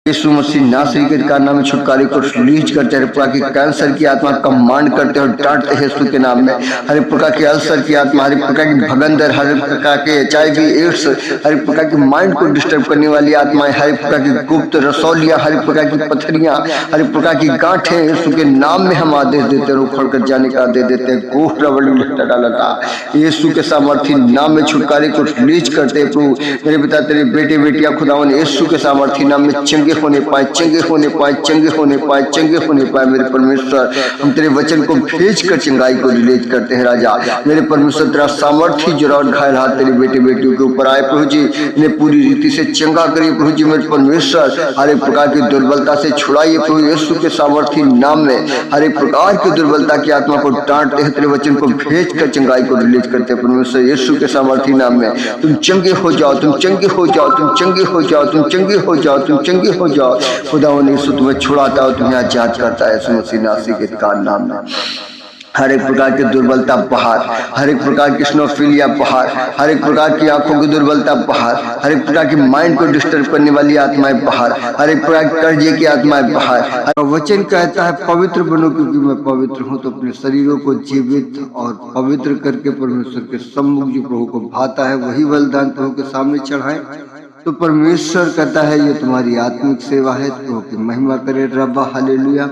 यीशु मसीह नासरी के कारनामे छुटकारे को रिलीज करते हैं। प्रकार की कैंसर की आत्मा कमांड करते हैं और डांटते हैं यीशु के नाम में। हर एक प्रकार के अल्सर की आत्मा, हर एक प्रकार की भगंदर, हर एक प्रकार के HIV एड्स, हर एक प्रकार की माइंड को डिस्टर्ब करने वाली आत्माएं, हर एक प्रकार की गुप्त रसौलियां, हर एक प्रकार की पथरियां, हर एक प्रकार की गांठें यीशु के नाम में हम आदेश देते हैं, उखड़ कर जाने का आदेश देते हैं। गोह रबड़ी डाला यीशु के सामर्थी नाम में छुटकारे को रिलीज करते हैं। प्रभु मेरे पिता, तेरे बेटे बेटियां खुदावन यीशु के सामर्थी नाम में चंगे होने पाए, चंगे होने पाए, चंगे होने पाए, चंगे होने पाए। मेरे परमेश्वर, हम तेरे वचन को भेज कर चंगाई को रिलीज करते हैं। राजा मेरे परमेश्वर, तेरा सामर्थी जरा घायल हाथ तेरे बेटे बेटियों के ऊपर आए प्रभु जी, इन्हें पूरी रीति से चंगा करिए प्रभु जी। मेरे परमेश्वर, हर एक प्रकार की दुर्बलता से छुड़ाइए प्रभु यीशु के सामर्थी नाम में। हर एक प्रकार की दुर्बलता की आत्मा को डांटते हैं, तेरे वचन को भेज कर चंगाई को रिलीज करते हैं। परमेश्वर यीशु के सामर्थी नाम में तुम चंगे हो जाओ, तुम चंगे हो जाओ, तुम चंगे हो जाओ, तुम चंगे हो जाओ, तुम चंगे हो जाओ। खुदावन यीशु तुम्हें छुड़ाता है, तुम्हें आजाद करता है यीशु मसीह नासरी के नाम में। हर एक प्रकार की दुर्बलता बाहर, हर एक प्रकार की स्नोफिलिया बाहर, हर एक प्रकार की आंखों की दुर्बलता बाहर, हर एक प्रकार की माइंड को डिस्टर्ब करने वाली आत्माएं बाहर, हर एक प्रकार की कर्जे की आत्माएं बाहर। वचन कहता है पवित्र बनो क्योंकि मैं पवित्र हूँ। तो अपने शरीरों को जीवित और पवित्र करके परमेश्वर के सम्मुख जो प्रभु को भाता है वही बलिदान प्रभु के सामने चढ़ाएं। तो परमेश्वर कहता है ये तुम्हारी आत्मिक सेवा है, प्रभु की महिमा करे। रब्बा हालेलुया।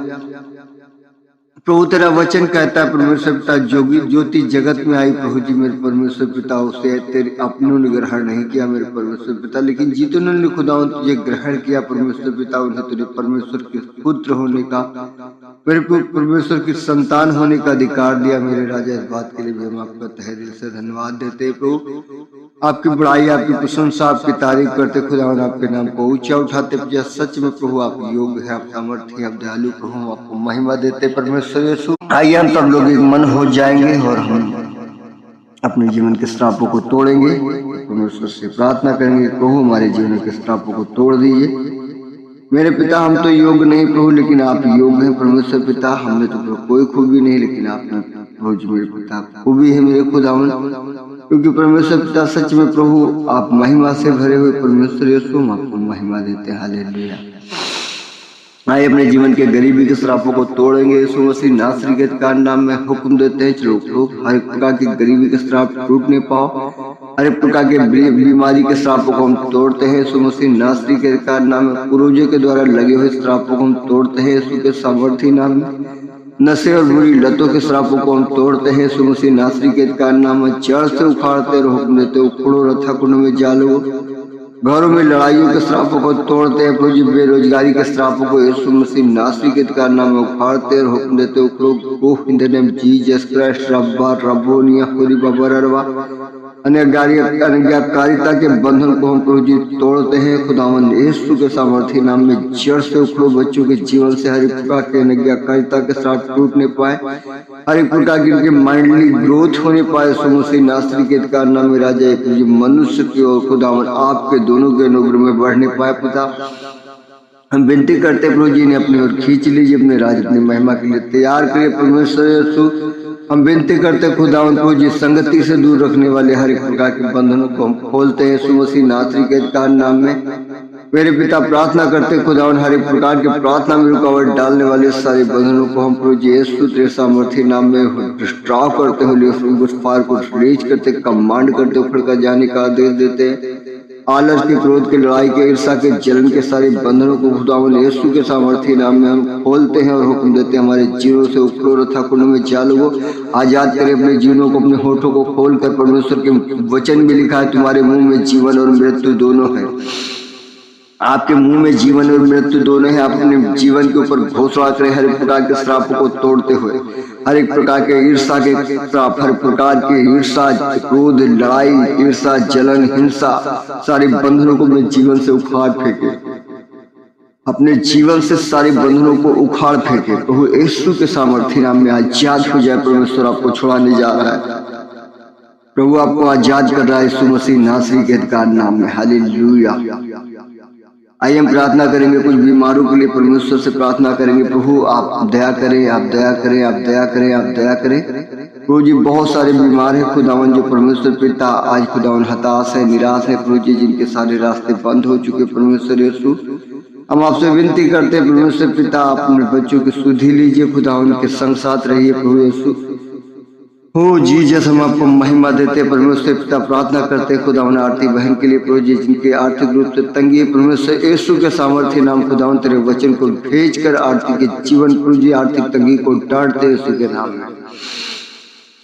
प्रभु तेरा वचन कहता है परमेश्वर पिता जोगी ज्योति जगत में आई प्रभु जी। मेरे परमेश्वर पिता उसे तेरे अपनों ने ग्रहण नहीं किया मेरे परमेश्वर पिता, लेकिन जितनों ने खुदावन तुझे ग्रहण किया परमेश्वर पिता, उन्हें तुझे परमेश्वर के पुत्र होने का, मेरे परमेश्वर की संतान होने का अधिकार दिया मेरे राजा। इस बात के लिए भी हम आपका तहे दिल से धन्यवाद देते हैं प्रभु। आपकी बड़ाई, आपकी प्रशंसा, आपकी तारीफ करते खुदावन, आपके नाम को ऊंचा उठाते। सच में प्रभु आप योग्य है, आप सामर्थ्य, आप दयालु प्रभु, आपको महिमा देते परमेश्वर यीशु। आइए हम सब लोग एक मन हो जाएंगे और हम अपने जीवन के श्रापों को तोड़ेंगे, परमेश्वर से प्रार्थना करेंगे प्रभु हमारे जीवन के श्रापों को तोड़ दीजिए। मेरे पिता हम तो योग्य नहीं प्रभु, लेकिन आप योग्य हैं परमेश्वर पिता। हमने तो कोई खूबी नहीं, लेकिन आपने प्रभु जी मेरे पिता खूबी है मेरे खुदावन, क्योंकि परमेश्वर पिता सच में प्रभु आप महिमा से भरे हुए परमेश्वर यीशु, हम आपको महिमा देते हैं। हालेलुया। आइए अपने जीवन के गरीबी के श्रापों को तोड़ेंगे यीशु मसीह नासरी के नाम में हुक्म देते हैं। चलो लोग हर एक प्रकार की गरीबी के श्राप टूटने पाओ, हर एक प्रकार के बीमारी के श्रापों को हम तोड़ते हैं यीशु मसीह नासरी के नाम में। पूर्वजों के द्वारा लगे हुए श्रापों को हम तोड़ते हैं यीशु के सामर्थी नाम में। नशे और बुरी लतों के श्रापों को हम तोड़ते हैं यीशु मसीह नासरी के नाम में। जड़ से उखाड़ते और हुक्म देते, उखड़ो रथा कुंड में जालो। घरों में लड़ाइयों के श्रापों को तोड़ते हैं प्रभु जी। बेरोजगारी के श्रापों को यीशु मसीह नासरी के नाम में उखाड़ते और हुक्म देते, उखड़ो go in the name Jesus Christ. रब्बा रब्बोनिया होरी बाबा ररवा। अनज्ञाकारिता के बंधन को हम प्रभु जी तोड़ते हैं खुदावन यीशु के सामर्थी नाम में। जड़ से उखड़ो बच्चों के जीवन से हर एक प्रकार के अनज्ञाकारिता के श्राप टूटने पाए, हर एक प्रकार की उनके माइंडली ग्रोथ होने पाए यीशु मसीह नासरी के नाम में। राजा मनुष्य की ओर खुदावन आपके दोनों के अनुग्रह में बढ़ने पाए पिता। हम विनती करते प्रभु जी ने अपनी ओर खींच लीजिए, अपने राज अपनी महिमा के लिए तैयार करिए परमेश्वर यीशु। हम विनती करते खुदावन प्रभु जी संगति से दूर रखने वाले हर एक प्रकार के बंधनों को हम खोलते हैं यीशु मसीह नासरी के नाम में। मेरे पिता प्रार्थना करते खुदावन हर एक प्रकार के प्रार्थना में रुकावट डालने वाले सारे बंधनों को हम प्रभु जी यीशु तेरे सामर्थी नाम में डिस्ट्रॉ करते हुए उस फायर को रिलीज करते, कमांड करते, उखड़ कर जाने का आदेश देते हैं। आलस के, क्रोध के, लड़ाई के, ईर्ष्या के, जलन के सारे बंधनों को खुदावन यीशु के सामर्थी नाम में हम खोलते हैं और हुक्म देते हैं हमारे जीवनों से उखड़ो रथा कुंड में जालो। आजाद करें अपने जीवनों को, अपने होठों को खोल कर। परमेश्वर के वचन में लिखा है तुम्हारे मुंह में जीवन और मृत्यु दोनों है। आपके मुंह में जीवन और मृत्यु दोनों है। आप अपने जीवन के ऊपर घोषणा करें हर एक प्रकार के श्रापों को तोड़ते हुए, हर एक प्रकार के ईर्ष्या के श्राप, हर प्रकार के ईर्ष्या, क्रोध, लड़ाई, ईर्ष्या, जलन, हिंसा, सारे बंधनों को अपने जीवन से उखाड़ फेंके। अपने जीवन से सारे बंधनों को उखाड़ फेंके प्रभु यीशु के सामर्थी नाम में। आजाद हो जाए परमेश्वर, आपको छुड़ाने जा रहा है प्रभु, आपको आजाद कर रहा है यीशु मसीह नासरी के नाम में। हालेलुया। आइए हम प्रार्थना करेंगे कुछ बीमारों के लिए, परमेश्वर से प्रार्थना करेंगे प्रभु आप दया करें, आप दया करें, आप दया करें, आप दया करें। प्रभु जी बहुत सारे बीमार हैं खुदावन, जो परमेश्वर पिता आज खुदावन हताश है, निराश है प्रभु जी, जिनके सारे रास्ते बंद हो चुके परमेश्वर यीशु। हम आपसे विनती करते हैं परमेश्वर पिता, अपने बच्चों की सुधि लीजिए खुदा, उनके संग साथ रहिए प्रभु यीशु। हो जीसस, हम आपको महिमा देते परमेश्वर पिता, प्रार्थना करते खुदा उन आरती बहन के लिए प्रभु जी, जिनके आर्थिक रूप से तंगी है परमेश्वर यीशु के सामर्थ्य नाम खुदा तेरे वचन को भेज कर आरती के जीवन प्रभु जी आर्थिक तंगी को टाटते यीशु के नाम में।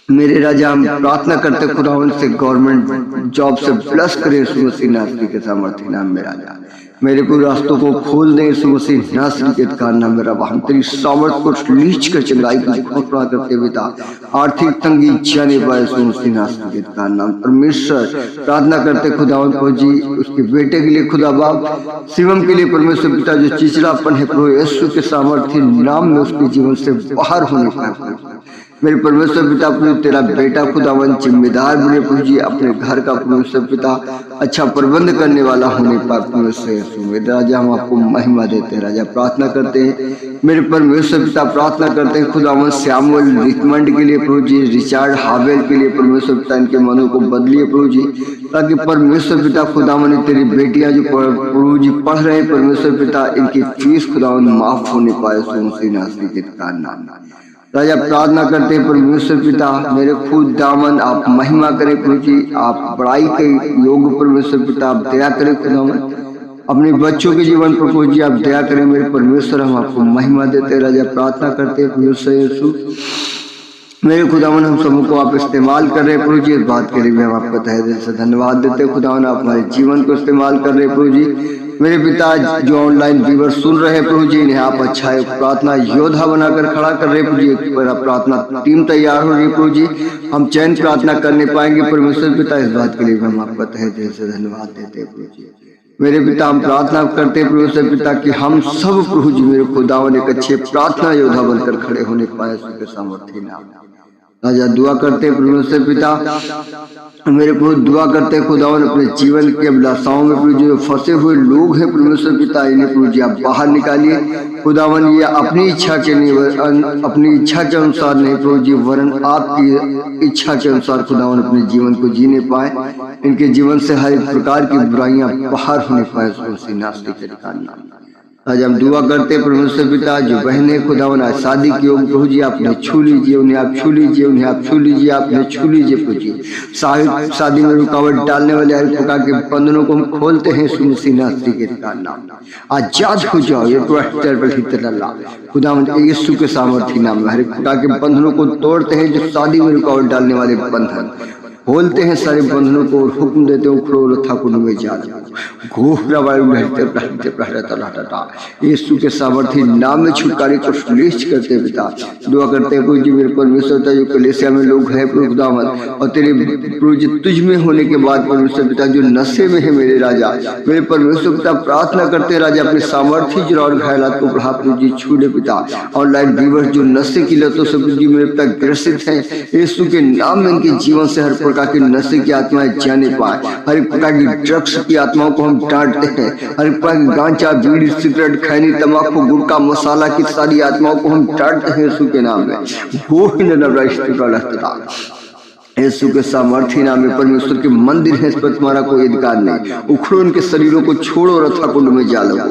मेरे राजा, हम प्रार्थना करते खुदा उनसे गवर्नमेंट जॉब से ब्लस करे यीशु मसीह नासरी के सामर्थ्य नाम में। राजा मेरे पूरे रास्तों को खोल दे यीशु मसीह नासरी के नाम में। रब हम तेरी सामर्थ को लीच कर चंगाई की घोषणा करते पिता, आर्थिक तंगी जाने पाए यीशु मसीह नासरी के नाम। परमेश्वर प्रार्थना करते खुदा को जी, उसके बेटे के लिए खुदा बाप, शिवम के लिए परमेश्वर पिता, जो चिचड़ापन है प्रभु यीशु के सामर्थ्य नाम में उसके जीवन से बाहर होने पाए। मेरे परमेश्वर पिता प्रभु, तेरा बेटा खुदावन जिम्मेदार बने प्रभु जी, अपने घर का परमेश्वर पिता अच्छा प्रबंध करने वाला होने पाए परमेश्वर। मेरे राजा, हम आपको महिमा देते हैं। राजा प्रार्थना करते हैं मेरे परमेश्वर पिता, प्रार्थना करते हैं खुदावन श्यामुएल रिकमंड के लिए प्रभु जी, रिचार्ड हावेल के लिए परमेश्वर पिता, इनके मनों को बदलिए प्रभु जी, ताकि परमेश्वर पिता खुदावन तेरी बेटियां जो प्रभु जी पढ़ रहे हैं परमेश्वर पिता, इनकी फीस खुदावन माफ होने पाए नासरी के नाम। राजा प्रार्थना करते हैं परमेश्वर पिता, मेरे खुद दामन आप महिमा करें प्रभु जी, आप बड़ाई के योग परमेश्वर पिता, आप दया करें खुदावन अपने बच्चों के जीवन पर प्रभु जी, आप दया करें मेरे परमेश्वर, हम आपको महिमा देते हैं। राजा प्रार्थना करते हैं परमेश्वर यीशु, मेरे खुदावन हम सबों को आप इस्तेमाल कर रहे हैं प्रभु जी, इस बात के लिए भी हम आपको तहे दिल से धन्यवाद देते हैं खुदावन, आप हमारे जीवन को इस्तेमाल कर रहे हैं प्रभु जी। मेरे पिता जो ऑनलाइन व्यूवर सुन रहे हैं प्रभु जी, इन्हें आप अच्छा एक प्रार्थना योद्धा बनाकर खड़ा कर रहे हैं प्रभु जी, एक प्रार्थना टीम तैयार हो रही है प्रभु जी, हम चैन प्रार्थना करने पाएंगे परमेश्वर पिता, इस बात के लिए भी हम आपको तहे दिल से धन्यवाद देते हैं प्रभु जी। मेरे पिता हम प्रार्थना करते हैं परमेश्वर पिता कि हम सब प्रभु जी मेरे खुदावन एक अच्छे प्रार्थना योद्धा बनकर खड़े होने पाए उसके सामर्थ्य नाम। राजा दुआ करते हैं परमेश्वर पिता, मेरे प्रभु दुआ करते हैं खुदावन अपने जीवन के अभिलाषाओं में प्रभु जो फंसे हुए लोग हैं परमेश्वर पिता, इन्हें प्रभु जी आप बाहर निकालिए खुदावन, ये अपनी इच्छा के नहीं, अपनी इच्छा के अनुसार नहीं प्रभु जी, वरन आपकी इच्छा के अनुसार खुदावन अपने जीवन को जीने पाए, इनके जीवन से हर प्रकार की बुराइयां बाहर होने पाए नास्तिक के नाम। आज हम दुआ करते हैं परमेश्वर पिता, जो बहने खुदावन आज शादी की हो प्रभु जी, आपने छू लीजिए उन्हें, आप छू लीजिए उन्हें, आप छू लीजिए, आपने छू लीजिए प्रभु जी। शादी में रुकावट डालने वाले हर प्रकार के बंधनों को हम खोलते हैं यीशु नासरी के नाम। आजाद हो जाओ ये खुदावन यीशु के सामर्थ्य नाम में, हर प्रकार के बंधनों को तोड़ते हैं जो शादी में रुकावट डालने वाले बंधन खोलते हैं, सारे बंधनों को हुक्म देते हो खड़ो ठाकुर में जा घोरा वायु यीशु के सामर्थ्य नाम में छुटकारे को श्रेष्ठ करते पिता। दुआ करते हैं प्रभु जी मेरे परमेश्वर पिता, जो कलीसिया में लोग हैं प्रभु खुदावन, और तेरे प्रभु जी तुझ में होने के बाद परमेश्वर पिता जो नशे में है मेरे राजा, मेरे परमेश्वर पिता प्रार्थना करते हैं राजा अपने सामर्थ्य जरा और घायलात को बढ़ा प्रभु जी छू ले पिता। ऑनलाइन व्यूअर्स जो नशे की लतों से प्रभु जी मेरे पिता ग्रसित हैं, यीशु के नाम में इनके जीवन से हर प्रकार की नशे की आत्माएं जाने पाए, हर एक प्रकार की ड्रग्स की आत्माओं को हम डांटते हैं, हर एक प्रकार की गांजा बीड़ी सिगरेट खैनी तंबाकू गुटखा मसाला की सारी आत्माओं को हम डांटते हैं यीशु के नाम में। वो यीशु के सामर्थ्य नाम में परमेश्वर के मंदिर है, इस पर तुम्हारा कोई अधिकार नहीं। उखड़ो उनके शरीरों को छोड़ो, रथा कुंड में जा लगो।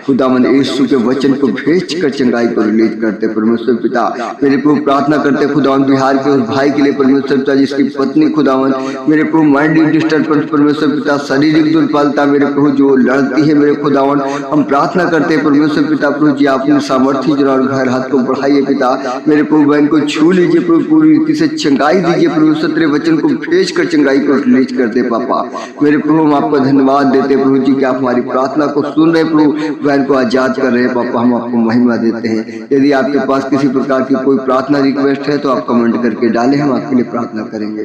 खुदावन यीशु के वचन को भेज कर चंगाई को रिलीज करते परमेश्वर पिता। मेरे प्रभु प्रार्थना करते खुदावन बिहार के उस भाई के लिए परमेश्वर पिता जिसकी पत्नी खुदावन मेरे प्रभु माइंड डिस्टर्बेंस परमेश्वर पिता शारीरिक दुर्बलता मेरे प्रभु जो लड़ती है मेरे खुदावन, हम प्रार्थना करते परमेश्वर पिता प्रभु जी आप अपने सामर्थ्य जरा और घर हाथ को बढ़ाइए पिता। मेरे प्रभु बहन को छू लीजिए प्रभु, पूरी रीति से चंगाई दीजिए प्रभु, तेरे वचन को भेज कर चंगाई को रिलीज कर दे पापा। मेरे प्रभु हम आपको धन्यवाद देते प्रभु जी कि आप हमारी प्रार्थना को सुन रहे प्रभु, बहन को आजाद कर रहे हैं पापा, हम आपको महिमा देते हैं। यदि आपके पास किसी प्रकार की कोई प्रार्थना रिक्वेस्ट है तो आप कमेंट करके डालें, हम आपके लिए प्रार्थना करेंगे।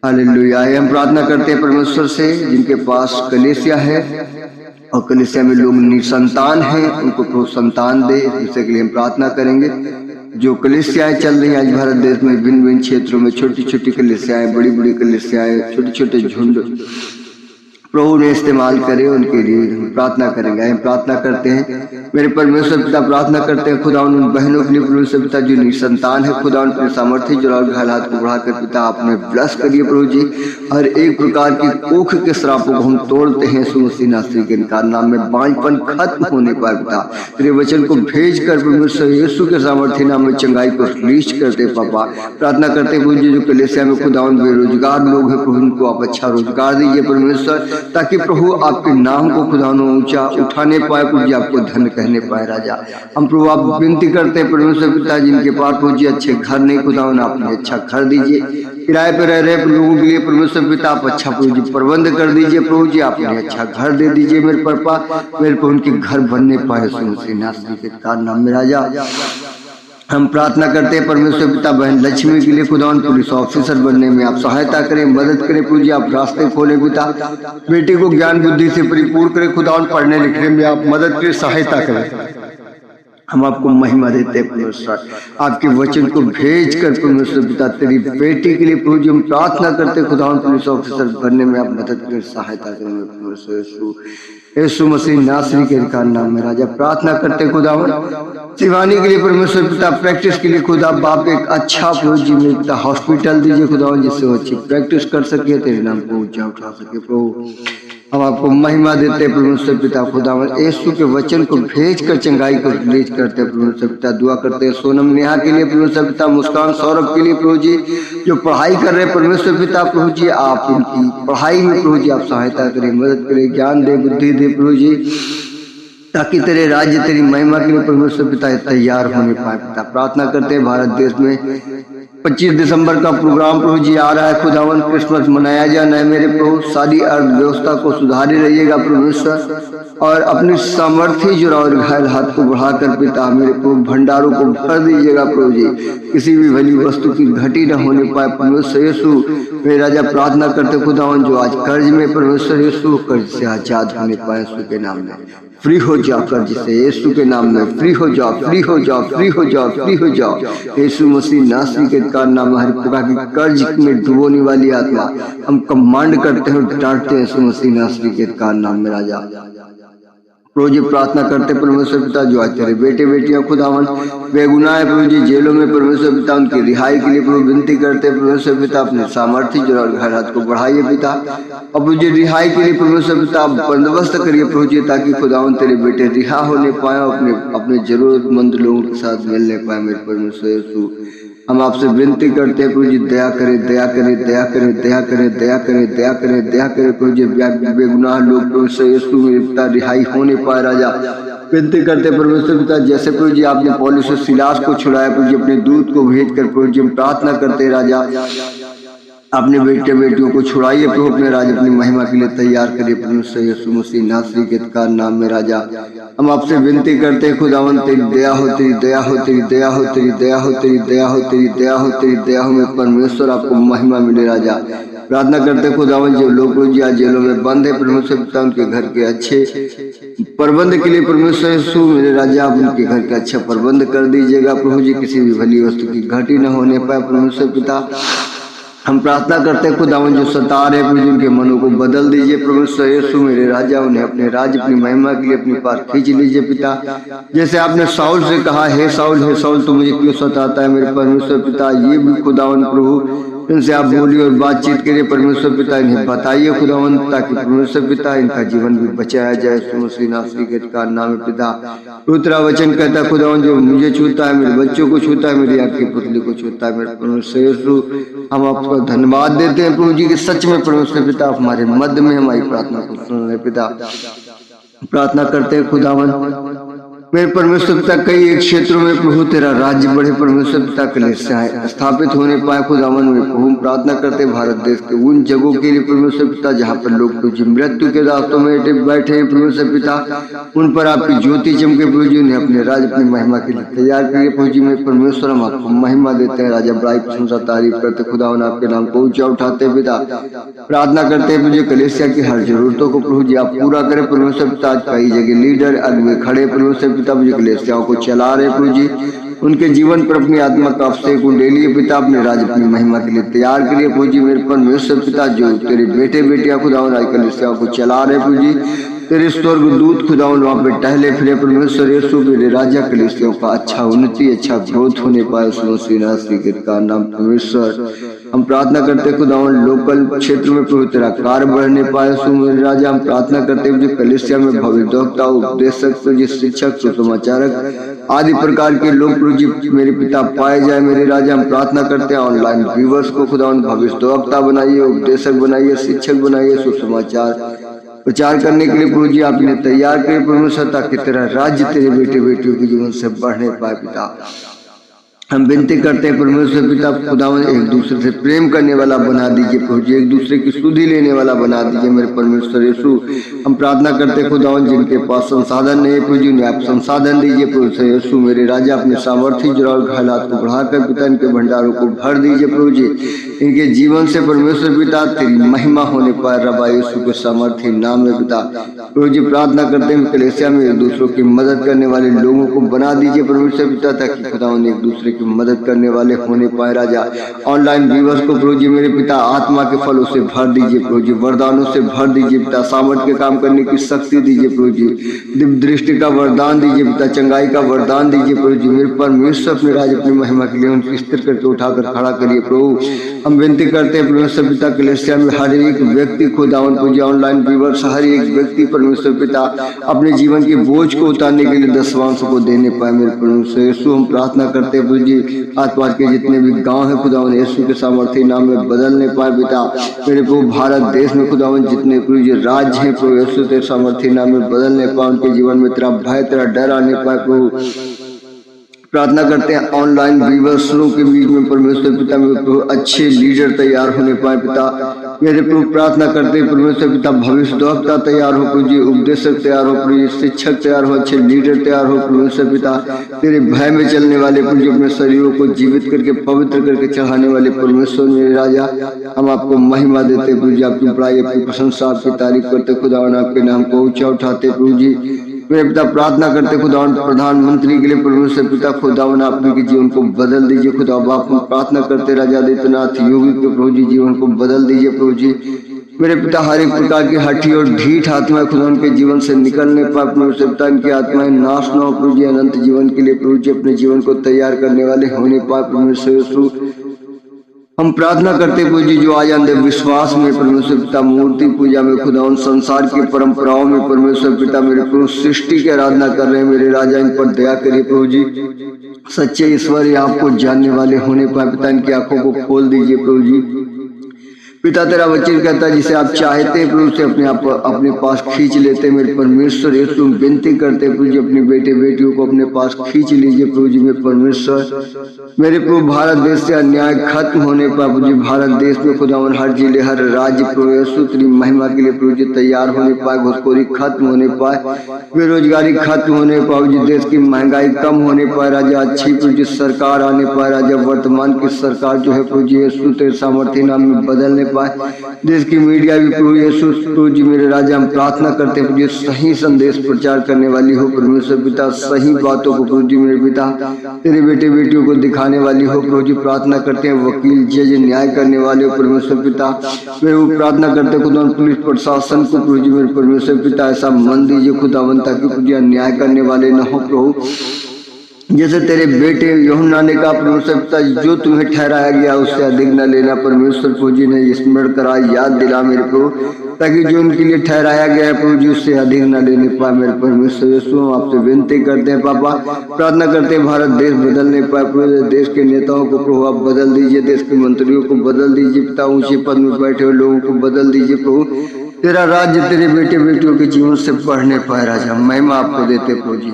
हालेलुया। हम प्रार्थना करते हैं परमेश्वर से जिनके पास कलीसिया है और कलीसिया में लोग निसंतान हैं, उनको प्रभु संतान दे, इसके लिए हम प्रार्थना करेंगे। जो कलीसियाएं चल रही हैं आज भारत देश में भिन्न भिन्न क्षेत्रों में, छोटी छोटी कलीसियाएं, बड़ी बड़ी कलीसियाएं, छोटे छोटे झुंड प्रभु ने इस्तेमाल करे, उनके लिए हम प्रार्थना करेंगे। हम प्रार्थना करते हैं मेरे परमेश्वर पिता, प्रार्थना करते हैं खुदा उन बहनों के लिए परमेश्वर पिता जो निसंतान है, खुदा उनके सामर्थ्य जो हालात को बढ़ाकर पिता आपने ब्लस करिए प्रभु जी। हर एक प्रकार की कोख के श्रापों को हम तोड़ते हैं यीशु मसीह नासरी के नाम में। बांझपन खत्म होने पर पिता तेरे वचन को भेज कर परमेश्वर यीशु के सामर्थ्य नाम में चंगाई को रिलीज करते पापा। प्रार्थना करते प्रभु जी जो कलीसिया में खुदा उन बेरोजगार लोग हैं प्रभु, उनको आप अच्छा रोजगार दीजिए परमेश्वर, ताकि प्रभु आपके नाम को खुदा ऊंचा उठाने पाए प्रभु जी, आपको धन्य कहने पाए राजा। हम प्रभु आप विनती करते हैं परमेश्वर पिता जिनके पास प्रभु जी अच्छे घर नहीं, खुदा आपने अच्छा घर दीजिए। किराए पे रह रहे लोगों के लिए परमेश्वर पिता आप अच्छा प्रभु जी प्रबंध कर दीजिए प्रभु जी, आपने अच्छा घर दे दीजिए मेरे पापा, मेरे को उनके घर बनने पाए यीशु नासरी के नाम में राजा। हम प्रार्थना करते हैं परमेश्वर पिता बहन लक्ष्मी के लिए खुदा पुलिस ऑफिसर बनने में आप सहायता करें, मदद करें प्रभु जी, आप रास्ते खोले पिता। बेटी को ज्ञान बुद्धि से परिपूर्ण करें खुदा, पढ़ने लिखने में आप मदद करें, सहायता करें। हम आपको महिमा देते हैं परमेश्वर, आपके वचन को भेज कर परमेश्वर पिता तेरी बेटी के लिए प्रभु जी हम प्रार्थना करते हैं खुदा पुलिस ऑफिसर बनने में आप मदद करें, सहायता करें परमेश्वर यीशु मसीह नासरी के नाम में राजा। प्रार्थना करते खुदा शिवानी के लिए परमेश्वर पिता, प्रैक्टिस के लिए खुदा बाप एक अच्छा प्रभु जी में पिता हॉस्पिटल दीजिए खुदा, जिससे वो अच्छी प्रैक्टिस कर सके, तेरे नाम को ऊंचा उठा सके प्रभु। हम आपको महिमा देते हैं परमेश्वर पिता खुदा, यीशु के वचन को भेज कर चंगाई को रिलीज करते हैं परमेश्वर पिता। दुआ करते हैं सोनम नेहा के लिए परमेश्वर पिता, मुस्कान सौरभ के लिए प्रभु जी जो पढ़ाई कर रहे हैं परमेश्वर पिता प्रभु जी, आप उनकी पढ़ाई में प्रभु जी आप सहायता करें, मदद करें, ज्ञान दे, बुद्धि दे प्रभु जी, ताकि तेरे राज्य तेरी महिमा के लिए परमेश्वर पिता तैयार होने पाए पिता। प्रार्थना करते हैं भारत देश में 25 दिसंबर का प्रोग्राम प्रभु जी आ रहा है खुदावन, क्रिसमस मनाया जाना है मेरे प्रभु, सारी अर्थव्यवस्था को सुधारे रहिएगा परमेश्वर, और अपनी सामर्थ्य जुड़ा और घायल हाथ को बढ़ाकर पिता मेरे प्रभु भंडारों को भर दीजिएगा प्रभु जी, किसी भी भली वस्तु की घटी न होने पाए परमेश्वर यीशु मेरे राजा। प्रार्थना करते खुदावन जो आज कर्ज में परमेश्वर यीशु कर्ज से आजाद होने पाए यीशु के नाम में, फ्री हो जाओ कर्ज से यीशु के नाम में, फ्री हो जाओ, फ्री हो जाओ, फ्री हो जाओ, फ्री हो जाओ यीशु मसीह नासरी के नाम में। हर प्रकार की कर्ज में डुबोने वाली आत्मा हम कमांड करते हैं, डांटते हैं यीशु मसीह नासरी के नाम में राजा। प्रभु जी प्रार्थना करते परमेश्वर पिता जो आज तेरे बेटे बेटियां खुदावन बेगुनाह है प्रभु जी जेलों में परमेश्वर पिता, उनकी रिहाई के लिए प्रभु विनती करते परमेश्वर पिता, अपने सामर्थ्य जो और हालात को बढ़ाइए पिता, और प्रभु जी रिहाई के लिए परमेश्वर पिता बंदोबस्त करिए प्रभु जी, ताकि खुदावन तेरे बेटे रिहा होने पाए, अपने जरूरतमंद लोगों के साथ मिलने पाए मेरे परमेश्वर यीशु। हम आपसे विनती करते हैं प्रभु जी दया करें, दया करें, दया करें, दया करें, दया करें, दया करें, दया करें प्रभु जी, बेगुनाह लोग परमेश्वर यीशु मेरे पिता रिहाई होने पाए राजा। विनती करते परमेश्वर पिता जैसे प्रभु जी आपने पौलुस और सिलास को छुड़ाया प्रभु जी अपने दूत को भेज कर प्रभु जी हम प्रार्थना करते राजा, अपने बेटे बेटियों को छुड़ाइए प्रभु, अपने राजा अपनी महिमा के लिए तैयार करिए परमेश्वर यीशु मसीह नासरी के नाम में राजा। हम आपसे विनती करते हैं खुदावन तेरी दया हो, तेरी दया हो, तेरी दया हो, तेरी दया हो, तेरी दया हो, तेरी दया हो, तेरी दया हो में परमेश्वर आपको महिमा मिले राजा। प्रार्थना करते खुदावन जो लोग जी आज जेलों में बंद है परमेश्वर पिता, उनके घर के अच्छे प्रबंध के लिए परमेश्वर यीशु मेरे राजा आप उनके घर का अच्छा प्रबंध कर दीजिएगा प्रभु जी, किसी भी भली वस्तु की घटी न होने पाए परमेश्वर पिता। हम प्रार्थना करते हैं खुदावन जो सता रहे प्रभु उनके मनों को बदल दीजिए परमेश्वर यीशु मेरे राजा, उन्हें अपने राज्य अपनी महिमा के लिए अपनी पास खींच लीजिए पिता। जैसे आपने साउल से कहा हे साउल तू मुझे क्यों सताता है मेरे परमेश्वर पिता, ये भी खुदावन प्रभु इनसे आप बोलिए और बातचीत करिए परमेश्वर पिता, इन्हें बताइए खुदावन ताकि परमेश्वर पिता इनका जीवन भी बचाया जाए यीशु मसीह नासरी के नाम में पिता। दूसरा वचन कहता है खुदावन जो मुझे छूता है मेरे बच्चों को छूता है, मेरी आपकी पुतली को छूता है मेरे परमेश्वर यीशु। हम आपको धन्यवाद देते हैं प्रभु जी कि सच में परमेश्वर पिता आप हमारे मध्य में हमारी प्रार्थना को सुन रहे पिता। प्रार्थना करते हैं खुदावन मेरे परमेश्वर पिता कई एक क्षेत्रों में प्रभु तेरा राज्य बढ़े परमेश्वर पिता कलीसियां स्थापित होने पाए खुदावन में प्रभु प्रार्थना करते भारत देश के उन जगहों के लिए परमेश्वर पिता जहाँ पर लोग प्रभु जी मृत्यु के रास्तों में बैठे हैं परमेश्वर पिता, उन पर आपकी ज्योति चमके प्रभु जी, उन्हें अपने राज्य अपनी महिमा के लिए तैयार करिए प्रभु जी में परमेश्वर। हम आपको महिमा देते हैं राजा, बड़ाई प्रशंसा तारीफ करते खुदावन आपके नाम को ऊंचा उठाते पिता। प्रार्थना करते प्रभु जी कलीसिया की हर जरूरतों को प्रभु जी आप पूरा करें परमेश्वर पिता। आज कई जगह लीडर अगुए खड़े परमेश्वर पिता मुझे कलीसियाओं को चला रहे प्रभु जी, उनके जीवन पर अपनी आत्मा का अभिषेक उंडेलिए पिता, अपने राज्य अपनी महिमा के लिए तैयार करिए प्रभु जी। मेरे परमेश्वर पिता जो तेरे बेटे बेटियां खुदावन आज कलीसिया को चला रहे प्रभु जी, तेरे स्वर्ग दूत खुदावन वहाँ पे टहले फिरे परमेश्वर यीशु मेरे राजा कलीसियों का अच्छा उन्नति अच्छा ग्रोथ होने पाए का नाम परमेश्वर। हम प्रार्थना करते खुदावन लोकल क्षेत्र में प्रभु तेरा कार्य बढ़ने पाए सु मेरे राजा। हम प्रार्थना करते हुए कलीसिया में भविष्यवक्ता उपदेशक शिक्षक सुसमाचारक आदि प्रकार के लोग प्रभु जी मेरे पिता पाए जाए मेरे राजा। हम प्रार्थना करते हैं ऑनलाइन व्यूवर्स को खुदावन भविष्यवक्ता बनाइए, उपदेशक बनाइए, शिक्षक बनाइए, सुसमाचार प्रचार करने के लिए प्रभु जी आपने तैयार किए परमेश्वर, ताकि तेरा राज्य तेरे बेटे बेटियों के जीवन से बढ़ने पाए पिता। हम विनती करते हैं परमेश्वर पिता खुदावन एक दूसरे से प्रेम करने वाला बना दीजिए प्रभु जी, एक दूसरे की सुधि लेने वाला बना दीजिए मेरे परमेश्वर यीशु। हम प्रार्थना करते हैं खुदावन जिनके पास संसाधन नहीं है प्रभु जी उन्हें आप संसाधन दीजिए परमेश्वर यीशु मेरे राजा। अपने सामर्थ्य जुड़ा और हालात को बढ़ाकर पिता इनके भंडारों को भर दीजिए प्रभु जी। इनके जीवन से परमेश्वर पिता तेरी महिमा होने पाए रबा यीशु के सामर्थ्य नाम में पिता। प्रभु जी प्रार्थना करते हैं कलीसिया में एक दूसरों की मदद करने वाले लोगों को बना दीजिए परमेश्वर पिता, ताकि खुदावन एक दूसरे की मदद करने वाले होने पाए राजा। ऑनलाइन व्यूअर्स को प्रभु जी मेरे पिता आत्मा के फलों से भर दीजिए प्रभु जी, वरदानों से भर दीजिए पिता, सामर्थ्य के काम करने की शक्ति दीजिए प्रभु जी, दिव्य दृष्टि का वरदान दीजिए पिता, चंगाई का वरदान दीजिए प्रभु जी मेरे परमेश्वर। अपने राज अपनी महिमा के लिए उनको स्थिर करके उठाकर खड़ा करिए प्रभु। हम विनती करते हैं परमेश्वर पिता कलीसिया में हर एक व्यक्ति खुदावन प्रभु जी ऑनलाइन व्यूअर्स हर एक व्यक्ति परमेश्वर पिता अपने जीवन के बोझ को उतारने के लिए दशवांश को देने पाए मेरे परमेश्वर यीशु। हम प्रार्थना करते हैं प्रभु जी आसपास के जितने भी गांव है खुदावन यीशु के सामर्थ्य नाम में बदलने पाए पिता। मेरे प्रभु भारत देश में खुदावन जितने प्रभु जी राज्य है प्रभु यीशु के सामर्थ्य नाम में बदलने पाए, उनके जीवन में तेरा भय तेरा डर आने पाए प्रभु। प्रार्थना करते हैं ऑनलाइन व्यूअर्सों के बीच में परमेश्वर पिता में अच्छे लीडर तैयार होने पाए पिता मेरे प्रभु। प्रार्थना करते हैं परमेश्वर पिता भविष्यवक्ता तैयार हो प्रभु जी, उपदेशक तैयार हो प्रभु जी, शिक्षक तैयार हो, अच्छे लीडर तैयार हो परमेश्वर पिता। तेरे भय में चलने वाले प्रभु जी अपने शरीरों को जीवित करके पवित्र करके चढ़ाने वाले परमेश्वर मेरे राजा। हम आपको महिमा देते प्रभु जी, आपकी बड़ाई आपकी प्रशंसा आपकी तारीफ करते खुदावन, आपके नाम को ऊंचा उठाते प्रभु जी मेरे पिता। प्रार्थना करते खुदावन प्रधानमंत्री के लिए परमेश्वर पिता खुदावन आपने के जीवन को बदल दीजिए खुदा बाप। हम प्रार्थना करते राजा आदित्यनाथ योगी के प्रभु जी जीवन को बदल दीजिए प्रभु जी मेरे पिता। हर एक प्रकार की हठी और ढीठ आत्माएं खुदा उनके जीवन से निकलने पाए परमेश्वर पिता, इनकी आत्माएं नाश न हो प्रभु जी, अनंत जीवन के लिए प्रभु जी अपने जीवन को तैयार करने वाले होने पाए परमेश्वर यीशु। हम प्रार्थना करते प्रभु जी जो आज अंधे विश्वास में परमेश्वर पिता मूर्ति पूजा में खुदा उन संसार की परंपराओं में परमेश्वर पिता मेरे प्रभु सृष्टि की आराधना कर रहे हैं मेरे राजा, इन पर दया करिए प्रभु जी। सच्चे ईश्वर आपको जानने वाले होने पाए पिता, इनकी आंखों को खोल दीजिए प्रभु जी पिता। तेरा वचन कहता है जिसे आप चाहते हैं प्रभु से अपने पास खींच लेते मेरे परमेश्वर यीशु। विनती करते प्रभु जी अपने बेटे बेटियों को अपने पास खींच लीजिए प्रभु जी मेरे परमेश्वर। मेरे प्रभु भारत देश से अन्याय खत्म होने पर प्रभु जी भारत देश में खुदावन हर जिले हर राज्य प्रभु यीशु तेरी महिमा के लिए प्रभु जी तैयार होने पाए, घुसखोरी खत्म होने पाए, बेरोजगारी खत्म होने पाए प्रभु जी, देश की महंगाई कम होने पाए राजा, अच्छी प्रभु जी सरकार आने पाए राजा। वर्तमान की सरकार जो है प्रभु जी यीशु तेरे सामर्थ्य नाम में बदलने देश की मीडिया भी प्रभु यीशु प्रभु जी मेरे राजा। हम प्रार्थना करते हैं प्रभु जी सही संदेश प्रचार करने वाली हो परमेश्वर पिता, सही बातों को प्रभु जी मेरे पिता तेरे बेटे बेटियों को दिखाने वाली हो प्रभु जी। प्रार्थना करते हैं वकील जज न्याय करने वाले हो परमेश्वर पिता मेरे वो। प्रार्थना करते खुदा पुलिस प्रशासन को प्रभु जी मेरे परमेश्वर पिता ऐसा मन दीजिए खुदावन ताकि प्रभु जी अन्याय करने वाले न हो प्रभु। जैसे तेरे बेटे यूहन्ना ने कहा परमेश्वर पिता जो तुम्हें ठहराया गया उससे अधिक न लेना परमेश्वर प्रभु जी ने स्मरण करा याद दिला मेरे प्रभु, ताकि जो उनके लिए ठहराया गया है प्रभु जी उससे अधिक न लेने पाए मेरे परमेश्वर यीशु। हम आपसे विनती करते हैं पापा, प्रार्थना करते हैं भारत देश बदलने पाए प्रभु, देश के नेताओं को प्रभु आप बदल दीजिए, देश के मंत्रियों को बदल दीजिए पिता, ऊंचे पद में बैठे हुए लोगों को बदल दीजिए प्रभु। तेरा राज्य तेरे बेटे बेटियों के जीवन से बढ़ने पाए राजा, महिमा आपको देते प्रभु जी।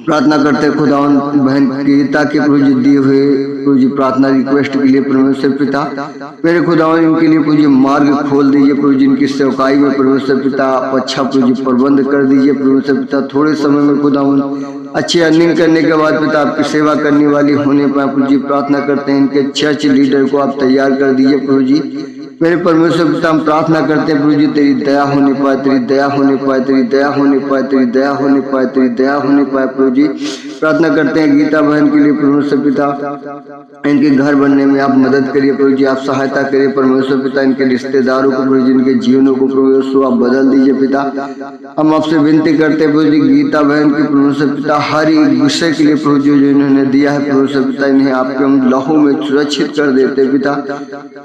प्रार्थना करते खुदावन बहन गीता के प्रभु जी दिए हुए प्रभु जी प्रार्थना रिक्वेस्ट के लिए परमेश्वर पिता मेरे खुदावन इनके लिए प्रभु जी मार्ग खोल दीजिए प्रभु जी, इनकी सेवकाई में परमेश्वर पिता आप अच्छा प्रभु जी प्रबंध कर दीजिए परमेश्वर पिता। थोड़े समय में खुदावन अच्छी अर्निंग करने के बाद पिता आपकी सेवा करने वाली होने पर प्रभु जी प्रार्थना करते हैं इनके चर्च लीडर को आप तैयार कर दीजिए प्रभु जी मेरे परमेश्वर पिता हम प्रार्थना करते हैं प्रभु जी तेरी दया होने पाए, तेरी दया होने पाए, तेरी दया होने पाए, तेरी दया होने पाए, तेरी दया होने पाए प्रभु जी। प्रार्थना करते हैं गीता बहन के लिए परमेश्वर पिता, इनके घर बनने में आप मदद करिए प्रभु जी, आप सहायता करिए परमेश्वर पिता। इनके रिश्तेदारों को प्रभु जी, इनके जीवनों को प्रभु यीशु आप बदल दीजिए पिता। हम आपसे विनती करते हैं प्रभु जी गीता बहन की परमेश्वर पिता हर एक विषय के लिए प्रभु जी जो इन्होंने दिया है परमेश्वर पिता, इन्हें आपके हम लहू में सुरक्षित कर देते पिता।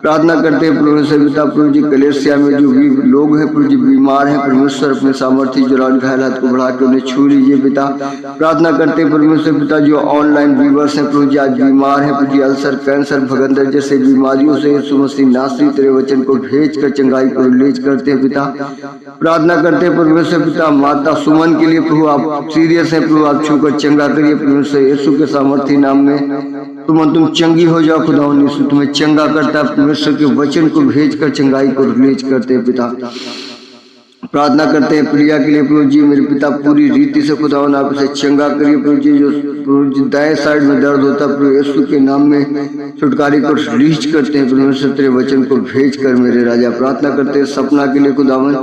प्रार्थना करते हैं परमेश्वर पिता प्रभु जी कलेसिया में जो भी लोग हैं प्रभु जी बीमार हैं परमेश्वर अपने सामर्थ्य जुरान घायल हाथ को बढ़ा के उन्हें छू लीजिए पिता। प्रार्थना करते हैं परमेश्वर पिता जो ऑनलाइन व्यूअर्स हैं प्रभु जी आज बीमार हैं प्रभु जी, अल्सर कैंसर भगंदर जैसे बीमारियों से यीशु मसीह नासरी तेरे वचन को भेज कर चंगाई को रिलीज करते हैं पिता। प्रार्थना करते हैं परमेश्वर पिता माता सुमन के लिए प्रभु आप सीरियस हैं प्रभु, आप छूकर चंगा करिए परमेश्वर यीशु के सामर्थ्य नाम में। तुम चंगी हो जाओ खुदा यीशु, तुम्हें चंगा करता है परमेश्वर के वचन को भेज कर चंगाई को रिलीज करते हैं पिता। प्रार्थना करते हैं प्रिया के लिए प्रभु जी मेरे पिता पूरी रीति से खुदा आप इसे चंगा करिए प्रभु जी। जो प्रभु जी दाएं साइड में दर्द होता है प्रभु यीशु के नाम में छुटकारे को रिलीज करते हैं परमेश्वर तेरे वचन को भेज कर मेरे राजा। प्रार्थना करते हैं सपना के लिए खुदावन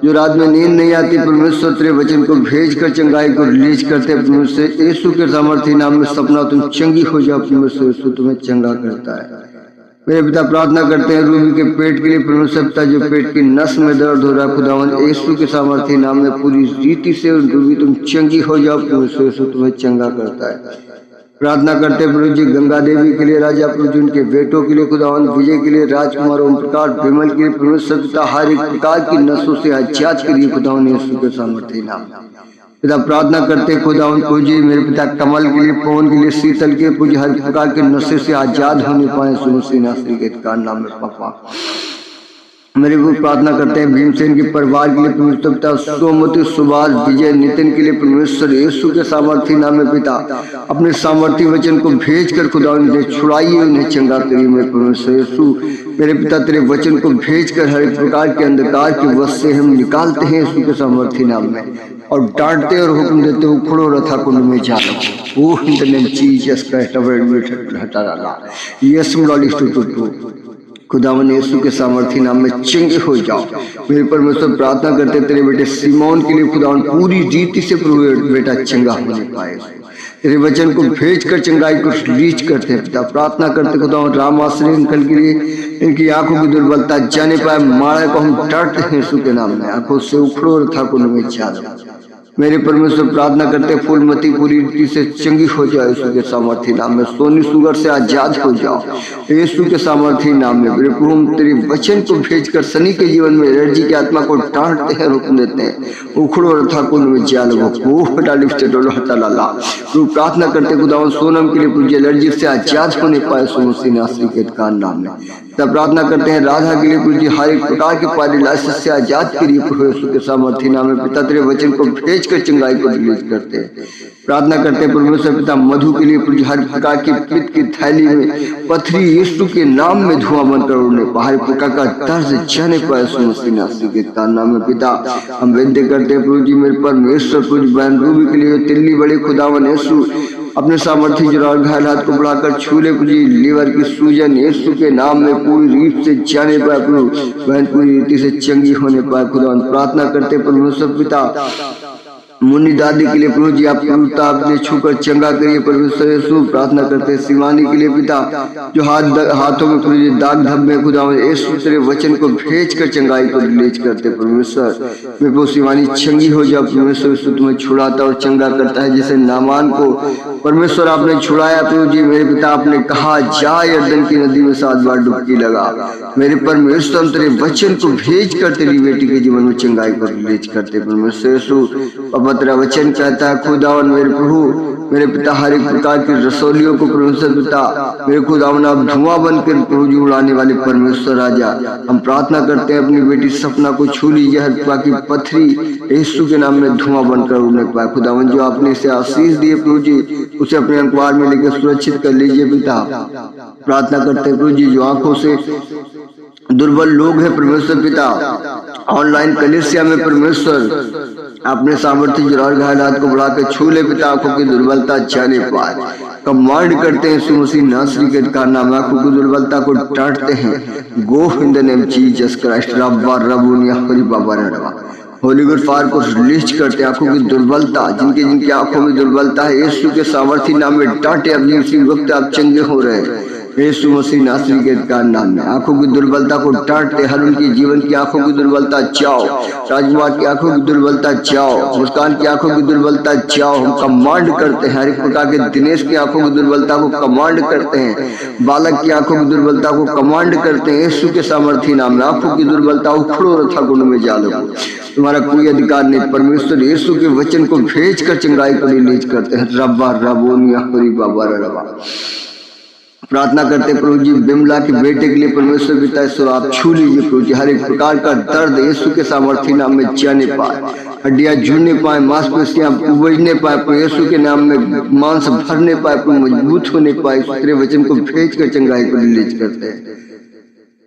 जो रात में नींद नहीं आती परमेश्वर तेरे वचन को भेज कर चंगाई को रिलीज करते हैं परमेश्वर यीशु के सामर्थ्य नाम में। सपना तुम चंगी हो जाओ परमेश्वर यीशु तुम्हें चंगा करता है मेरे पिता। प्रार्थना करते हैं रूबी के पेट के लिए परमेश्वर पिता जो पेट की नस में दर्द हो रहा है खुदावन यीशु के सामर्थ्य नाम में पूरी रीति से रूबी तुम चंगी हो जाओ परमेश्वर यीशु तुम्हें चंगा करता है। प्रार्थना करते हैं प्रभु जी गंगा देवी के लिए राजा प्रभु जी उनके बेटों के लिए खुदावन विजय के लिए राजकुमार ओम प्रकाश विमल के लिए परमेश्वर पिता हर एक प्रकार की नसों से आजाद करिए खुदावन यीशु के सामर्थ्य नाम पिता। प्रार्थना करते हैं खुदावन प्रभु जी मेरे पिता कमल के लिए पवन के लिए शीतल के पूज हर प्रकार के नशे से आजाद होने पाए सुनसी नासरी के नाम में पापा। मेरे को प्रार्थना करते हैं भीमसेन के परिवार के लिए परमेश्वर पिता सोमवती सुभाष विजय नितिन के लिए परमेश्वर यीशु के सामर्थ्य नाम में पिता अपने सामर्थ्य वचन को भेज कर खुदा उन्हें छुड़ाइए उन्हें चंगा करिए मेरे परमेश्वर यीशु। मेरे पिता तेरे वचन को भेज कर हर एक प्रकार के अंधकार के वश से हम निकालते हैं यीशु के सामर्थ्य नाम में और डांटते और हुक्म देते उखड़ो रथा कुंड में जाओ वो इन द नेम जीसस क्राइस्ट हटा डाला यस लॉली टू खुदावन यीशु के सामर्थ्य नाम में चंगे हो जाओ मेरे परमेश्वर। प्रार्थना करते तेरे बेटे सिमोन के लिए खुदावन पूरी रीति से प्रभु बेटा चंगा होने पाए तेरे वचन को भेज कर चंगाई को रिलीज करते हैं पिता। प्रार्थना करते खुदावन राम आश्रय अंकल के लिए इनकी आंखों की दुर्बलता जाने पाए माड़ा को हम डरते हैं यीशु के नाम में आंखों से उखड़ो था कुंड में जाओ मेरे परमेश्वर। प्रार्थना करते फूलमती पूरी रीति से चंगी हो जाओ यीशु के सामर्थ्य नाम में। सोनी सुगर से आजाद हो जाओ यीशु के सामर्थ्य नाम में। मेरे प्रभु हम तेरे वचन को भेजकर सनी के जीवन में एलर्जी की आत्मा को डांटते हैं रोक देते हैं उखड़ो रथा कुंड में जाल वो प्रार्थना करते खुदावन सोनम के लिए पूज्य एलर्जी से आजाद होने पाए सुमसी नासरी के नाम में। तब प्रार्थना करते हैं राधा के लिए पूज्य हर एक प्रकार के पैरालिसिस से आजाद करिए प्रभु यीशु के सामर्थ्य नाम में पिता तेरे वचन को भेज कर चंगाई को रिलीज करते हैं। प्रार्थना करते हैं परमेश्वर पिता मधु के लिए पूज्य हर प्रकार की पित्त की थैली में पथरी यीशु के नाम में धुआं बनकर उड़ने हर प्रकार का दर्द जाने पाए सुमसी नासरी के नाम में पिता। हम विनती करते हैं प्रभु जी मेरे परमेश्वर पूज्य बहन रूबी के लिए तिल्ली बड़े खुदावन यीशु अपने सामर्थ्य जुरान घायल हाथ को बढ़ाकर छूले पूरी लीवर की सूजन यीशु के नाम में पूरी रीत से जाने पाए प्रभु बहन पूरी रीति से चंगी होने पाए खुदा। प्रार्थना करते परमेश्वर पिता मुन्नी दादी के लिए प्रभु जी आप प्रभुता आपने छूकर चंगा करिए परमेश्वर यीशु। प्रार्थना करते हैं शिवानी के लिए पिता जो हाथों में प्रभु जी दाग धब्बे खुदा यीशु तेरे वचन को भेज कर चंगाई को रिलीज करते परमेश्वर। मैं प्रभु शिवानी चंगी हो जाओ परमेश्वर यीशु तुम्हें छुड़ाता और चंगा करता है जैसे नामान को परमेश्वर आपने छुड़ाया प्रभु जी मेरे पिता आपने कहा जा यरदन की नदी में 7 बार डुबकी लगा मेरे परमेश्वर तेरे वचन को भेज कर तेरी बेटी के जीवन में चंगाई को रिलीज करते परमेश्वर यीशु। तेरा वचन कहता है खुदावन मेरे प्रभु मेरे पिता हर एक प्रकार की रसोलियों को परमेश्वर पिता मेरे खुदावन आप धुआं बनकर प्रभु जी उड़ाने वाले परमेश्वर राजा। हम प्रार्थना करते हैं अपनी बेटी सपना को छू लीजिए हर प्रकार की पथरी यीशु के नाम में धुआं बनकर उड़ने पाए खुदावन जो आपने इसे आशीष दिए प्रभु जी उसे अपने अखबार में लेकर सुरक्षित कर लीजिए पिता। प्रार्थना करते हैं प्रभु जी जो आंखों से दुर्बल लोग हैं परमेश्वर पिता ऑनलाइन कलेसिया में परमेश्वर अपने सामर्थ्य जुरान घायल हाथ को बढ़ाकर छू ले पिता आंखों की दुर्बलता जाने पाए कमांड करते हैं यीशु मसीह नासरी के कारनामे, आंखों की दुर्बलता को डांटते हैं। Go in the name Jesus Christ रब्बा रबूनिया हरि बाबा रवा। होली गुड फार को रिलीज करते हैं। आंखों की दुर्बलता जिनकी आंखों में दुर्बलता है यीशु के सामर्थी नाम में डांटे। अभी उसी वक्त आप चंगे हो रहे हैं यीशु मसीह नासरी के नाम में। आंखों की दुर्बलता को डांटते, हर उनकी जीवन की आंखों की दुर्बलता जाओ, राजकुमार की आंखों की दुर्बलता जाओ, मुस्कान की आंखों की दुर्बलता जाओ। हम कमांड करते हैं हर एक प्रकार के दिनेश की आंखों की दुर्बलता को कमांड करते हैं, बालक की आंखों की दुर्बलता को कमांड करते हैं यीशु के सामर्थी नाम में। आंखों की दुर्बलता उखड़ो रथा गुण में जालो, तुम्हारा कोई अधिकार नहीं। परमेश्वर यीशु के वचन को भेज कर चंगाई को रिलीज करते हैं। रब्बा रबोनिया हरि बाबा रवा। प्रार्थना करते प्रभु जी बिमला के बेटे के लिए परमेश्वर पिता ईश्वर आप छू लीजिए प्रभु जी। हर एक प्रकार का दर्द यीशु के सामर्थी नाम में जाने पाए, हड्डियां जुड़ने पाए, मांसपेशियां उबजने पाए, प्रभु यीशु के नाम में मांस भरने पाए, प्रभु मजबूत होने पाए। तेरे वचन को भेज कर चंगाई को रिलीज करते हैं।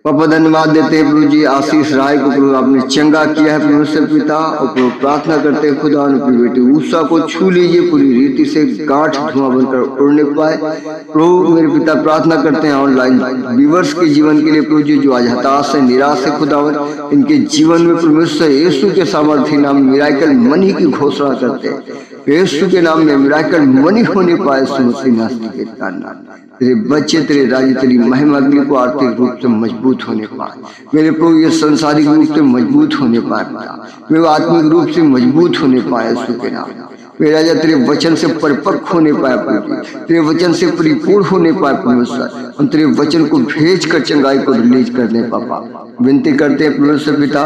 पापा धन्यवाद देते हैं प्रभु जी आशीष राय को प्रभु आपने चंगा किया है परमेश्वर पिता। और प्रभु प्रार्थना करते हैं खुदा की बेटी उषा को छू लीजिए, पूरी रीति से गांठ धुआं बनकर उड़ने पाए। प्रभु मेरे पिता प्रार्थना करते हैं ऑनलाइन व्यूअर्स के जीवन के लिए प्रभु जी, जो आज हताश है निराश है खुदावन, इनके जीवन में परमेश्वर यीशु के सामर्थी नाम मिराकल मनी की घोषणा करते हैं। यीशु के नाम में मिराकल मनी होने पाए यीशु मसीह नासरी के कारण। तेरे बच्चे तेरे राज्य तेरी महिमा के लिए को आर्थिक रूप से मजबूत होने पाए मेरे प्रभु, ये संसारिक रूप से मजबूत होने पाए, मेरे आत्मिक रूप से मजबूत होने पाए यीशु के नाम। मेरा राजा तेरे वचन से परिपक्व होने पाए प्रभु, तेरे वचन से परिपूर्ण होने पाए परमेश्वर। हम तेरे वचन को भेज कर चंगाई को रिलीज करने पापा विनती करते हैं परमेश्वर पिता।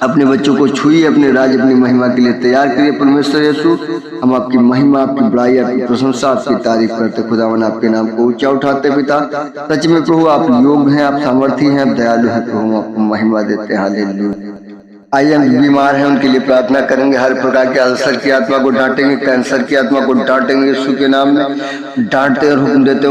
अपने बच्चों को छुइए, अपने राज्य अपनी महिमा के लिए तैयार करिए परमेश्वर यीशु। हम आपकी महिमा आपकी बड़ाई आपकी प्रशंसा आपकी तारीफ करते खुदावन, आपके नाम को ऊंचा उठाते पिता। सच में प्रभु आप योग हैं, आप सामर्थी हैं, आप दयालु हैं प्रभु, आपको महिमा देते हैं। हालेलुया। आइए बीमार हैं उनके लिए प्रार्थना करेंगे। हर प्रकार के अल्सर की आत्मा को डांटेंगे, कैंसर की आत्मा को डांटेंगे यीशु के नाम में। डांटते और हुक्म देते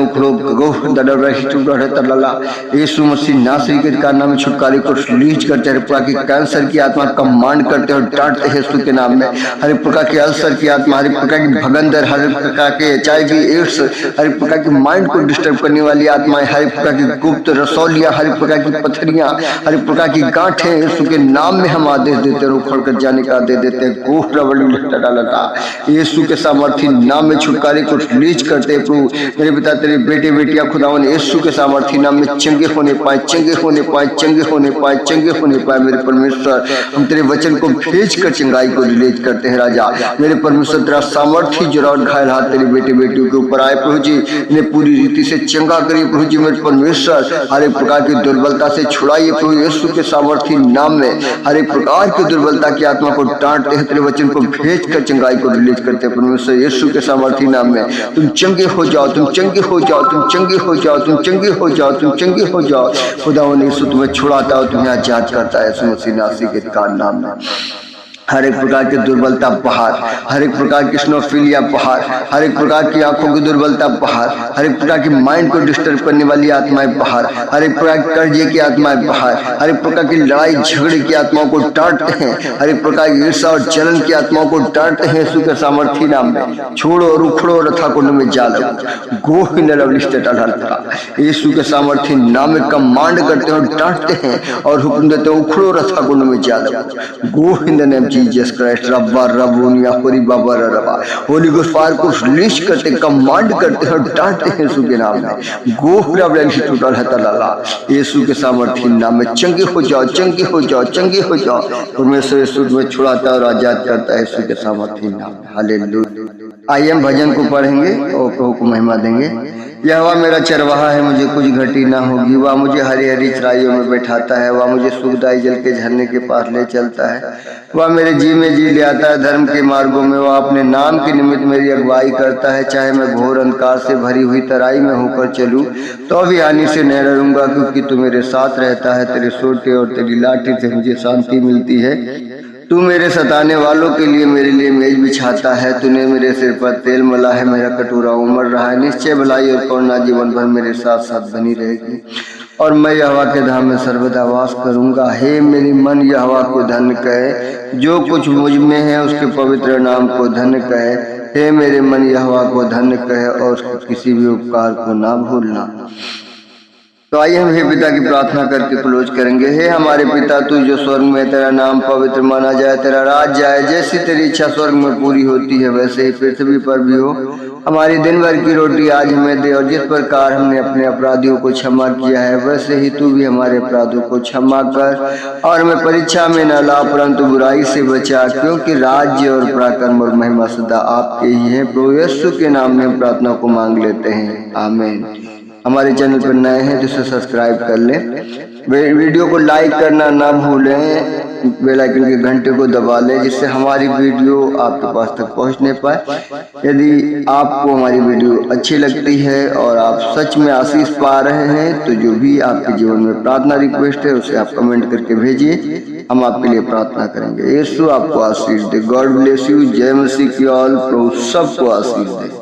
यीशु मसीह नासरी के नाम में छुटकारे को रिलीज करते हैं। प्रकार की कैंसर की आत्मा कमांड करते और डांटते हैं यीशु के नाम में। हर प्रकार के अल्सर की आत्मा, हर प्रकार की भगंदर, हर प्रकार के HIV एड्स, हर प्रकार की माइंड को डिस्टर्ब करने वाली आत्माएं, हर प्रकार की गुप्त रसौलियां, हर प्रकार की पथरियां, हर प्रकार की गांठें यीशु के नाम में हम आदेश देते हैं, उखड़ कर जाने का आदेश देते हैं। यीशु के सामर्थी नाम में छुटकारे को रिलीज करते हैं प्रभु। मेरे पिता तेरे बेटे बेटियां खुदावन यीशु के सामर्थी नाम में चंगे होने पाए, चंगे होने पाए, चंगे होने पाए, चंगे होने पाए मेरे परमेश्वर। हम तेरे वचन को भेज कर चंगाई को रिलीज करते हैं राजा। मेरे परमेश्वर तेरा सामर्थी जरा और घायल हाथ तेरे बेटे बेटियों के ऊपर आए प्रभु जी, इन्हें पूरी रीति से चंगा करिए प्रभु जी। मेरे परमेश्वर हर एक प्रकार की दुर्बलता से छुड़ाइए प्रभु यीशु के सामर्थी नाम में। हर एक प्रकार की दुर्बलता की आत्मा को डांटते हैं, तेरे वचन को भेज कर चंगाई को रिलीज करते हैं परमेश्वर यीशु के सामर्थी नाम में। तुम चंगे हो जाओ, तुम चंगे हो जाओ, तुम चंगे हो जाओ, तुम चंगे हो जाओ, तुम चंगे हो जाओ। खुदावन यीशु तुम्हें छुड़ाता है, तुम्हें आजाद करता है यीशु मसीह नासरी के नाम में। हर एक प्रकार की दुर्बलता बाहर, हर एक प्रकार की स्नोफिलिया बाहर, हर एक प्रकार की आंखों की दुर्बलता बाहर, हर एक प्रकार की माइंड को डिस्टर्ब करने वाली आत्माएं बाहर, हर एक प्रकार की कर्जे की आत्माएं बाहर, हर एक प्रकार की लड़ाई झगड़े की आत्माओं को डांटते हैं, हर एक प्रकार की ईर्ष्या और जलन की आत्माओं को डांटते हैं यीशु के सामर्थी नाम में। छोड़ो और उखड़ो रथा कुंड में जालो, गो इन यीशु के सामर्थी नाम में कमांड करते हैं और डांटते हैं और हुक्म देते हैं, उखड़ो रथा कुंड में जालो, go in the name Jesus Christ रब्बा रबूनिया हरि बाबा रवा। होली गोस्ट फायर को रिलीज करते, कमांड करते हैं और डांटते हैं यीशु के नाम में। यीशु के सामर्थी नाम में चंगे हो जाओ, चंगे हो जाओ, चंगे हो जाओ। परमेश्वर यीशु तुम्हें छुड़ाता और आजाद करता है यीशु के सामर्थी नाम में। हालेलुया। आइए हम भजन को पढ़ेंगे और प्रभु को महिमा देंगे। यहोवा मेरा चरवाहा है, मुझे कुछ घटी ना होगी। वह मुझे हरी हरी चराइयों में बैठाता है, वह मुझे सुखदायी जल के झरने के पास ले चलता है। वह मेरे जी में जी ले आता है, धर्म के मार्गों में वह अपने नाम के निमित्त मेरी अगुवाई करता है। चाहे मैं घोर अंधकार से भरी हुई तराई में होकर चलूं तो भी हानि से न डरूंगा, क्योंकि तू मेरे साथ रहता है। तेरे सोटे और तेरी लाठी से मुझे शांति मिलती है। तू मेरे सताने वालों के लिए मेरे लिए मेज बिछाता है। तूने मेरे सिर पर तेल मला है, मेरा कटोरा उमड़ रहा है। निश्चय भलाई और करुणा जीवन भर मेरे साथ साथ बनी रहेगी, और मैं यहोवा के धाम में सर्वदा वास करूंगा। हे मेरी मन यहोवा को धन्य कहे, जो कुछ मुझ में है उसके पवित्र नाम को धन्य कहे। हे मेरे मन यहोवा को धन्य कहे और किसी भी उपकार को ना भूलना। तो आइए हम हे पिता की प्रार्थना करके क्लोज करेंगे। हे हमारे पिता, तू जो स्वर्ग में, तेरा नाम पवित्र माना जाए, तेरा राज जाए, जैसी तेरी इच्छा स्वर्ग में पूरी होती है वैसे ही पृथ्वी पर भी हो। हमारी दिन भर की रोटी आज हमें दे, और जिस प्रकार हमने अपने अपराधियों को क्षमा किया है वैसे ही तू भी हमारे अपराधों को क्षमा कर, और हमें परीक्षा में न ला परंतु बुराई से बचा, क्योंकि राज्य और पराक्रम और महिमा सदा आपके ही है। प्रभु यीशु के नाम में प्रार्थना को मांग लेते हैं, आमीन। हमारे चैनल पर नए हैं तो इसे सब्सक्राइब कर लें, वीडियो को लाइक करना ना भूलें, बेल आइकन के घंटे को दबा लें जिससे हमारी वीडियो आपके पास तक पहुंचने पाए। यदि आपको हमारी वीडियो अच्छी लगती है और आप सच में आशीष पा रहे हैं तो जो भी आपके जीवन में प्रार्थना रिक्वेस्ट है उसे आप कमेंट करके भेजिए, हम आपके लिए प्रार्थना करेंगे। यीशु आपको आशीष दे। God bless you. जय मसीह की ऑल। प्रभु सबको आशीष दे।